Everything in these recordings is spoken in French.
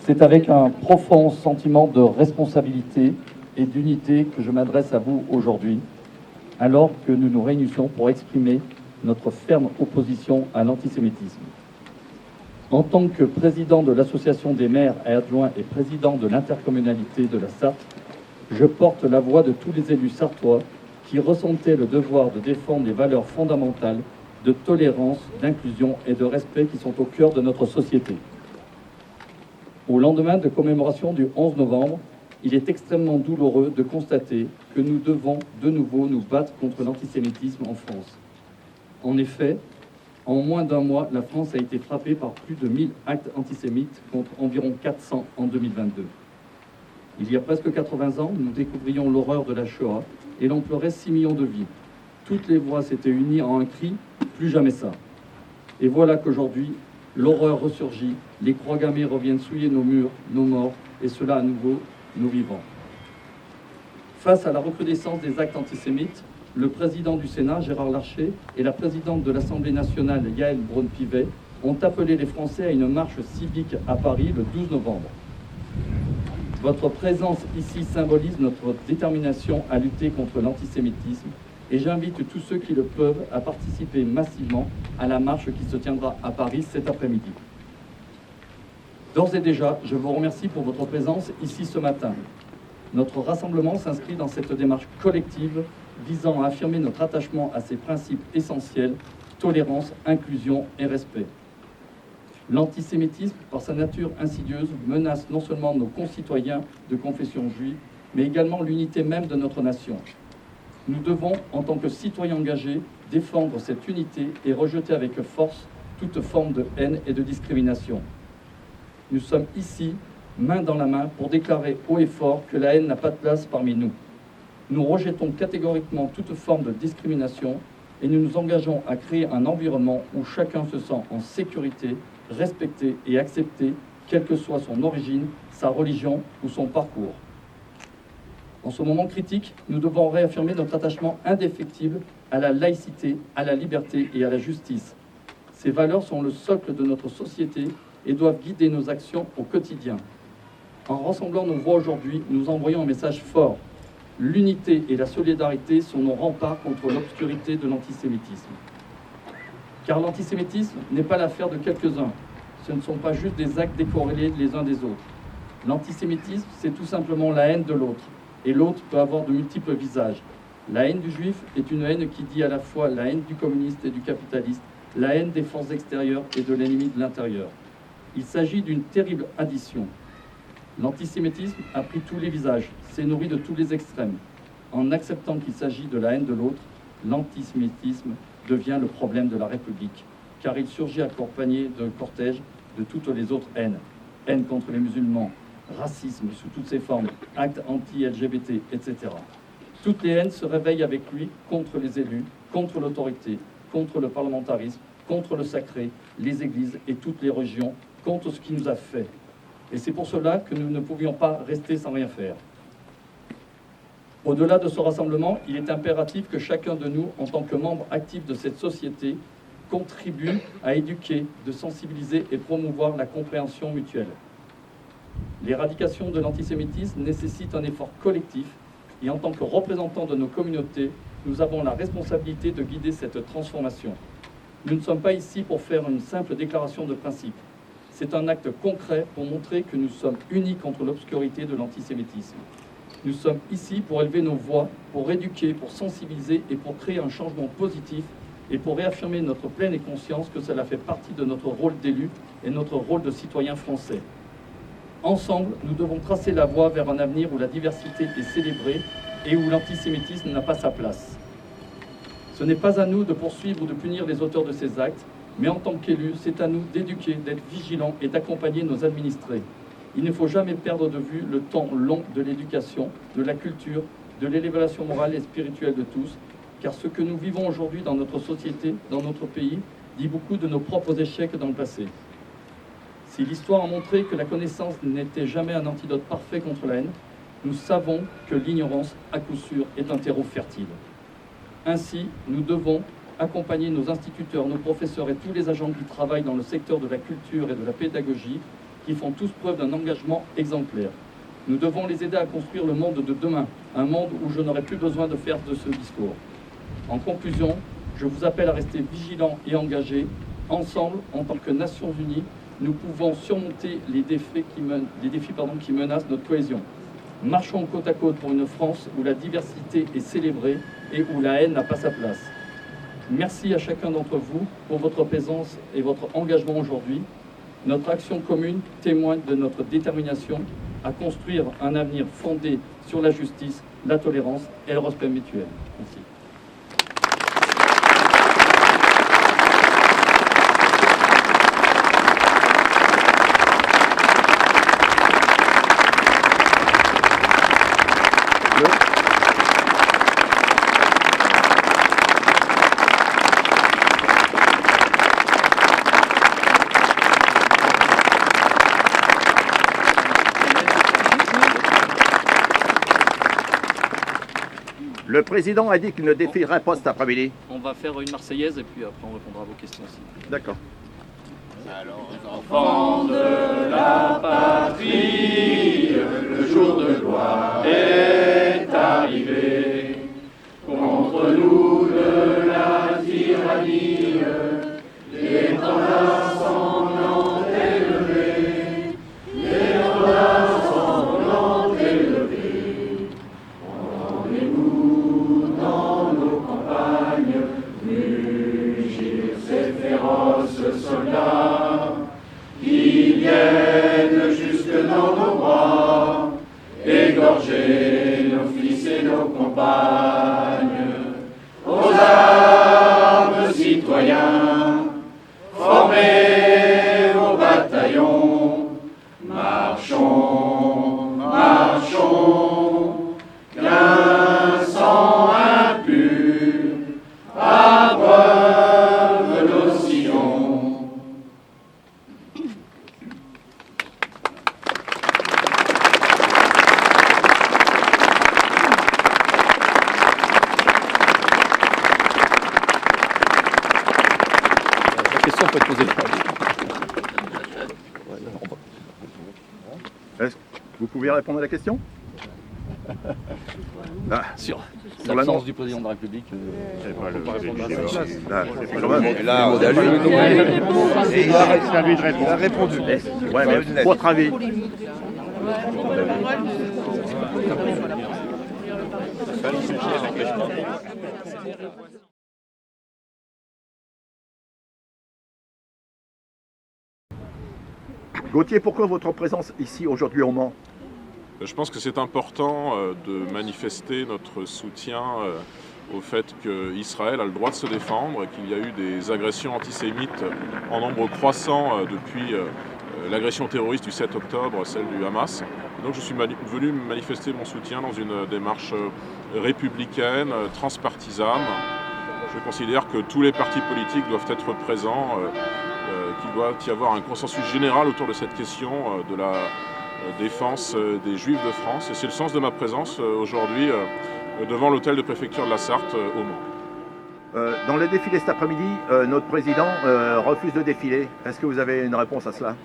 C'est avec un profond sentiment de responsabilité et d'unité que je m'adresse à vous aujourd'hui, alors que nous nous réunissons pour exprimer notre ferme opposition à l'antisémitisme. En tant que président de l'Association des maires et adjoints et président de l'intercommunalité de la Sarthe, je porte la voix de tous les élus sartois qui ressentaient le devoir de défendre les valeurs fondamentales de tolérance, d'inclusion et de respect qui sont au cœur de notre société. Au lendemain de commémoration du 11 novembre, il est extrêmement douloureux de constater que nous devons de nouveau nous battre contre l'antisémitisme en France. En effet, en moins d'un mois, la France a été frappée par plus de 1000 actes antisémites contre environ 400 en 2022. Il y a presque 80 ans, nous découvrions l'horreur de la Shoah et l'on pleurait 6 millions de vies. Toutes les voix s'étaient unies en un cri « Plus jamais ça ». Et voilà qu'aujourd'hui, l'horreur ressurgit, les croix gammées reviennent souiller nos murs, nos morts, et cela à nouveau, nos vivants. Face à la recrudescence des actes antisémites, le président du Sénat, Gérard Larcher, et la présidente de l'Assemblée nationale, Yaël Braun-Pivet, ont appelé les Français à une marche civique à Paris le 12 novembre. Votre présence ici symbolise notre détermination à lutter contre l'antisémitisme et j'invite tous ceux qui le peuvent à participer massivement à la marche qui se tiendra à Paris cet après-midi. D'ores et déjà, je vous remercie pour votre présence ici ce matin. Notre rassemblement s'inscrit dans cette démarche collective visant à affirmer notre attachement à ces principes essentiels, tolérance, inclusion et respect. L'antisémitisme, par sa nature insidieuse, menace non seulement nos concitoyens de confession juive, mais également l'unité même de notre nation. Nous devons, en tant que citoyens engagés, défendre cette unité et rejeter avec force toute forme de haine et de discrimination. Nous sommes ici, main dans la main, pour déclarer haut et fort que la haine n'a pas de place parmi nous. Nous rejetons catégoriquement toute forme de discrimination et nous nous engageons à créer un environnement où chacun se sent en sécurité, respecté et accepté, quelle que soit son origine, sa religion ou son parcours. En ce moment critique, nous devons réaffirmer notre attachement indéfectible à la laïcité, à la liberté et à la justice. Ces valeurs sont le socle de notre société et doivent guider nos actions au quotidien. En rassemblant nos voix aujourd'hui, nous envoyons un message fort. L'unité et la solidarité sont nos remparts contre l'obscurité de l'antisémitisme. Car l'antisémitisme n'est pas l'affaire de quelques-uns. Ce ne sont pas juste des actes décorrélés les uns des autres. L'antisémitisme, c'est tout simplement la haine de l'autre. Et l'autre peut avoir de multiples visages. La haine du juif est une haine qui dit à la fois la haine du communiste et du capitaliste, la haine des forces extérieures et de l'ennemi de l'intérieur. Il s'agit d'une terrible addition. L'antisémitisme a pris tous les visages, s'est nourri de tous les extrêmes. En acceptant qu'il s'agit de la haine de l'autre, l'antisémitisme devient le problème de la République, car il surgit accompagné d'un cortège de toutes les autres haines. Haine contre les musulmans, racisme sous toutes ses formes, actes anti-LGBT, etc. Toutes les haines se réveillent avec lui contre les élus, contre l'autorité, contre le parlementarisme, contre le sacré, les églises et toutes les religions, contre ce qui nous a fait. Et c'est pour cela que nous ne pouvions pas rester sans rien faire. Au-delà de ce rassemblement, il est impératif que chacun de nous, en tant que membre actif de cette société, contribue à éduquer, de sensibiliser et promouvoir la compréhension mutuelle. L'éradication de l'antisémitisme nécessite un effort collectif et en tant que représentants de nos communautés, nous avons la responsabilité de guider cette transformation. Nous ne sommes pas ici pour faire une simple déclaration de principe. C'est un acte concret pour montrer que nous sommes unis contre l'obscurité de l'antisémitisme. Nous sommes ici pour élever nos voix, pour éduquer, pour sensibiliser et pour créer un changement positif et pour réaffirmer notre pleine conscience que cela fait partie de notre rôle d'élu et notre rôle de citoyen français. Ensemble, nous devons tracer la voie vers un avenir où la diversité est célébrée et où l'antisémitisme n'a pas sa place. Ce n'est pas à nous de poursuivre ou de punir les auteurs de ces actes, mais en tant qu'élus, c'est à nous d'éduquer, d'être vigilants et d'accompagner nos administrés. Il ne faut jamais perdre de vue le temps long de l'éducation, de la culture, de l'élévation morale et spirituelle de tous, car ce que nous vivons aujourd'hui dans notre société, dans notre pays, dit beaucoup de nos propres échecs dans le passé. Si l'histoire a montré que la connaissance n'était jamais un antidote parfait contre la haine, nous savons que l'ignorance, à coup sûr, est un terreau fertile. Ainsi, nous devons, accompagner nos instituteurs, nos professeurs et tous les agents qui travaillent dans le secteur de la culture et de la pédagogie, qui font tous preuve d'un engagement exemplaire. Nous devons les aider à construire le monde de demain, un monde où je n'aurai plus besoin de faire de ce discours. En conclusion, je vous appelle à rester vigilants et engagés. Ensemble, en tant que Nations Unies, nous pouvons surmonter les défis qui menacent notre cohésion. Marchons côte à côte pour une France où la diversité est célébrée et où la haine n'a pas sa place. Merci à chacun d'entre vous pour votre présence et votre engagement aujourd'hui. Notre action commune témoigne de notre détermination à construire un avenir fondé sur la justice, la tolérance et le respect mutuel. Merci. Le président a dit qu'il ne défierait pas cet après-midi. On va faire une Marseillaise et puis après on répondra à vos questions aussi. D'accord. Alors, enfants de la patrie, le jour de gloire est arrivé. Contre nous de la tyrannie, les grenades sont élevés. Les grenades sont élevés. Rendez-vous dans nos campagnes, mugir ces féroces soldats qui viennent jusque dans nos bras, égorger nos fils et nos compagnes. Aux armes, citoyens, formez vos bataillons, marchons, marchons, qu'un sang impur abreuve nos sillons. La question peut être posée. Est-ce que vous pouvez répondre à la question? Sur Sur l'annonce du président de la République. C'est à lui de répondre. Il a répondu. Ouais, mais votre avis. Gauthier, pourquoi votre présence ici aujourd'hui au Mans? Je pense que c'est important de manifester notre soutien au fait qu'Israël a le droit de se défendre, qu'il y a eu des agressions antisémites en nombre croissant depuis l'agression terroriste du 7 octobre, celle du Hamas. Et donc je suis venu manifester mon soutien dans une démarche républicaine, transpartisane. Je considère que tous les partis politiques doivent être présents, qu'il doit y avoir un consensus général autour de cette question de la défense des Juifs de France. Et c'est le sens de ma présence aujourd'hui devant l'hôtel de préfecture de la Sarthe au Mans. Dans le défilé cet après-midi, notre président refuse de défiler. Est-ce que vous avez une réponse à cela?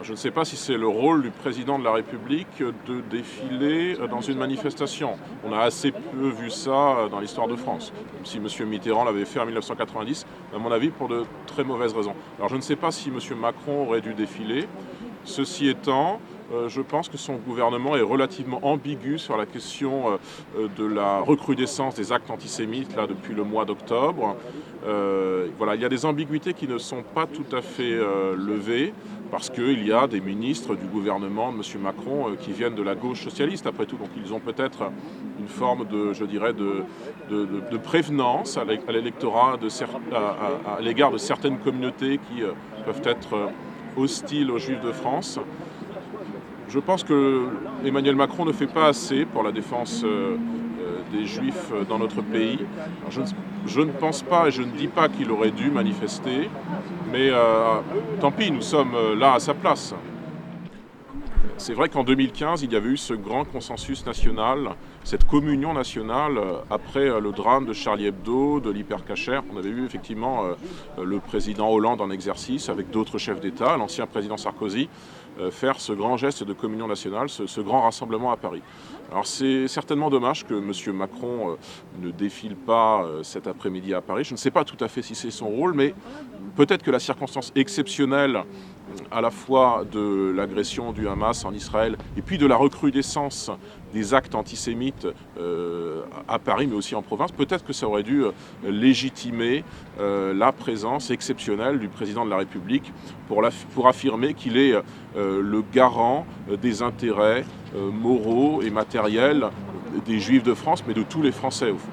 Je ne sais pas si c'est le rôle du président de la République de défiler dans une manifestation. On a assez peu vu ça dans l'histoire de France. Même si M. Mitterrand l'avait fait en 1990, à mon avis, pour de très mauvaises raisons. Alors je ne sais pas si M. Macron aurait dû défiler. Ceci étant, je pense que son gouvernement est relativement ambigu sur la question de la recrudescence des actes antisémites là, depuis le mois d'octobre. Voilà, il y a des ambiguïtés qui ne sont pas tout à fait levées parce qu'il y a des ministres du gouvernement de M. Macron qui viennent de la gauche socialiste après tout. Donc ils ont peut-être une forme de, je dirais, de prévenance à l'électorat à l'égard de certaines communautés qui peuvent être hostiles aux Juifs de France. Je pense que Emmanuel Macron ne fait pas assez pour la défense des Juifs dans notre pays. Alors je ne pense pas et je ne dis pas qu'il aurait dû manifester, mais tant pis, nous sommes là à sa place. C'est vrai qu'en 2015, il y avait eu ce grand consensus national, cette communion nationale après le drame de Charlie Hebdo, de l'hypercacher. On avait vu effectivement le président Hollande en exercice avec d'autres chefs d'État, l'ancien président Sarkozy, faire ce grand geste de communion nationale, ce grand rassemblement à Paris. Alors c'est certainement dommage que M. Macron ne défile pas cet après-midi à Paris. Je ne sais pas tout à fait si c'est son rôle, mais peut-être que la circonstance exceptionnelle à la fois de l'agression du Hamas en Israël et puis de la recrudescence des actes antisémites à Paris mais aussi en province, peut-être que ça aurait dû légitimer la présence exceptionnelle du président de la République pour affirmer qu'il est le garant des intérêts moraux et matériels des Juifs de France, mais de tous les Français au fond.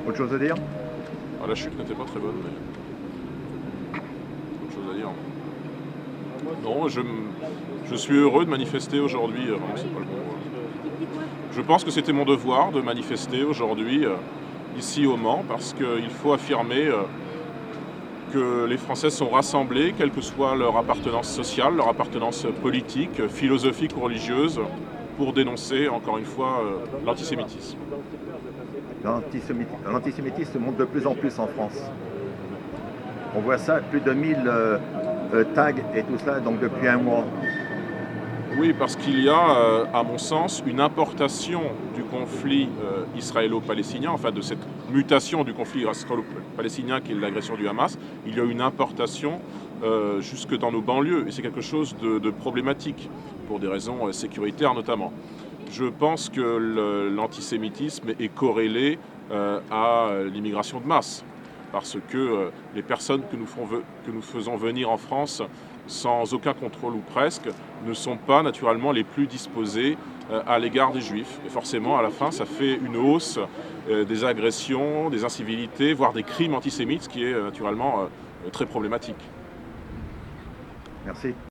Autre chose à dire? Alors, la chute n'était pas très bonne, mais autre chose à dire. Non, je suis heureux de manifester aujourd'hui. Non, c'est pas le bon mot. Je pense que c'était mon devoir de manifester aujourd'hui ici au Mans parce qu'il faut affirmer que les Français sont rassemblés, quelle que soit leur appartenance sociale, leur appartenance politique, philosophique ou religieuse, pour dénoncer encore une fois l'antisémitisme. L'antisémitisme monte de plus en plus en France. On voit ça, plus de 1000 tags et tout cela, donc depuis un mois. Oui, parce qu'il y a, à mon sens, une importation du conflit israélo-palestinien, enfin de cette mutation du conflit israélo-palestinien qui est l'agression du Hamas. Il y a une importation jusque dans nos banlieues, et c'est quelque chose de problématique, pour des raisons sécuritaires notamment. Je pense que l'antisémitisme est corrélé à l'immigration de masse, parce que les personnes que nous faisons venir en France sans aucun contrôle ou presque ne sont pas naturellement les plus disposées à l'égard des Juifs. Et forcément, à la fin, ça fait une hausse des agressions, des incivilités, voire des crimes antisémites, ce qui est naturellement très problématique. Merci.